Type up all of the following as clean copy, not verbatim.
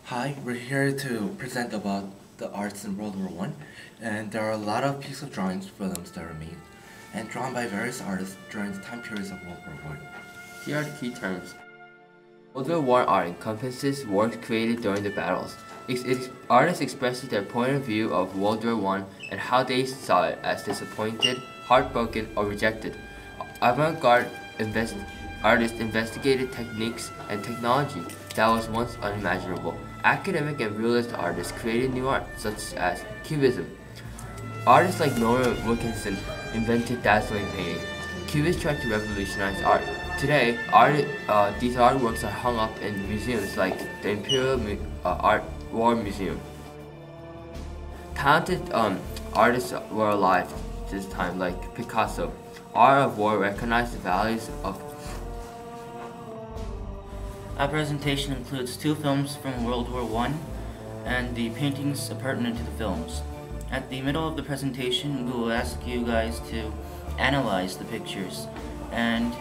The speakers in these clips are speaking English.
Hi, we're here to present about the arts in World War I, and there are a lot of pieces of drawings, films that are made, and drawn by various artists during the time periods of World War I. Here are the key terms. World War art encompasses works created during the battles. Artists expresses their point of view of World War I and how they saw it as disappointed, heartbroken, or rejected. Avant-garde artists investigated techniques and technology that was once unimaginable. Academic and realist artists created new art, such as Cubism. Artists like Nora Wilkinson invented dazzling painting. Cubists tried to revolutionize art. Today, these artworks are hung up in museums like the Imperial Art War Museum. Talented artists were alive this time, like Picasso. Art of war recognized the values of. Our presentation includes 2 films from World War I and the paintings pertinent to the films. At the middle of the presentation, we will ask you guys to analyze the pictures, and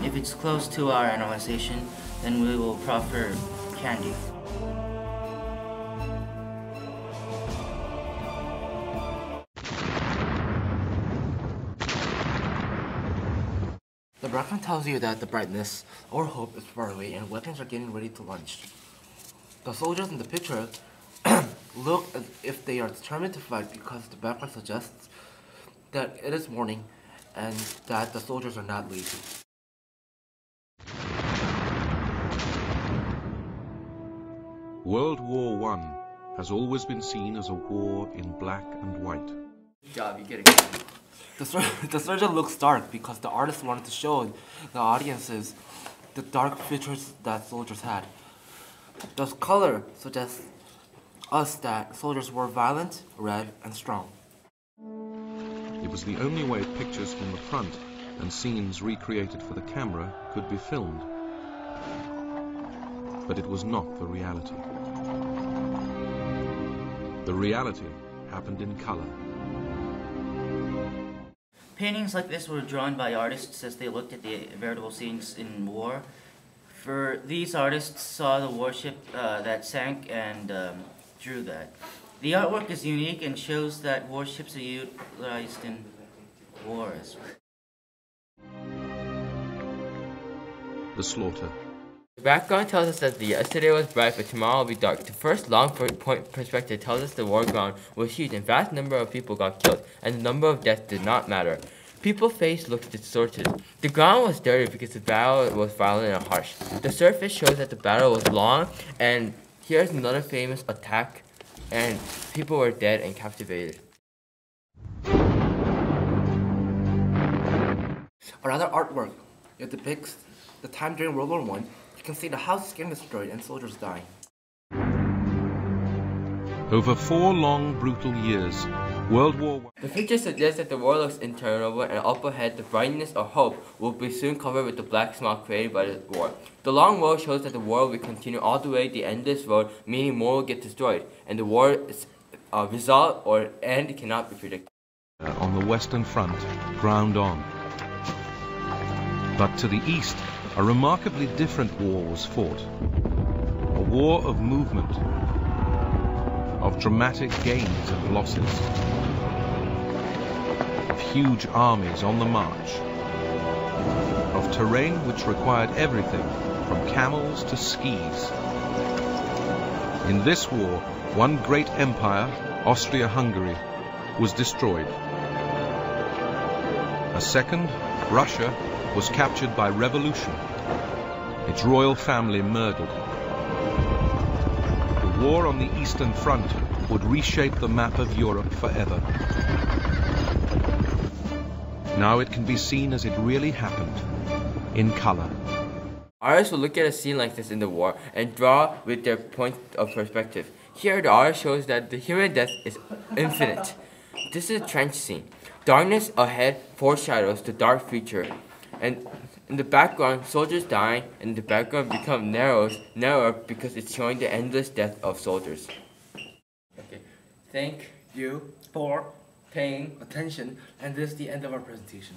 if it's close to our analyzation, then we will proffer candy. The background tells you that the brightness or hope is far away and weapons are getting ready to launch. The soldiers in the picture look as if they are determined to fight because the background suggests that it is morning and that the soldiers are not lazy. World War I has always been seen as a war in black and white. Good job, you get it. The surgeon looks dark because the artist wanted to show the audiences the dark features that soldiers had. The color suggests us that soldiers were violent, red, and strong. It was the only way pictures from the front and scenes recreated for the camera could be filmed. But it was not the reality. The reality happened in color. Paintings like this were drawn by artists as they looked at the veritable scenes in war. For these artists saw the warship that sank and drew that. The artwork is unique and shows that warships are utilized in wars. The slaughter. The background tells us that the yesterday was bright, but tomorrow will be dark. The first long point perspective tells us the war ground was huge and vast number of people got killed, and the number of deaths did not matter. People's face looked distorted. The ground was dirty because the battle was violent and harsh. The surface shows that the battle was long, and here's another famous attack, and people were dead and captivated. Another artwork, it depicts the time during World War I. You can see the house getting destroyed and soldiers dying. Over 4 long, brutal years, World War I. The picture suggests that the war looks interminable, and up ahead, the brightness or hope will be soon covered with the black smoke created by the war. The long road shows that the war will continue all the way to the end of this road, meaning more will get destroyed, and the war's result or end cannot be predicted. On the Western Front, ground on. But to the east, a remarkably different war was fought. A war of movement, of dramatic gains and losses, of huge armies on the march, of terrain which required everything from camels to skis. In this war, one great empire, Austria-Hungary, was destroyed. A second, Russia, was captured by revolution, its royal family murdered. The war on the Eastern Front would reshape the map of Europe forever. Now it can be seen as it really happened, in color. Artists will look at a scene like this in the war and draw with their point of perspective. Here, the artist shows that the human death is infinite. This is a trench scene. Darkness ahead foreshadows the dark future. And in the background, soldiers dying, and the background becomes narrower because it's showing the endless death of soldiers. Okay. Thank You for paying attention, and this is the end of our presentation.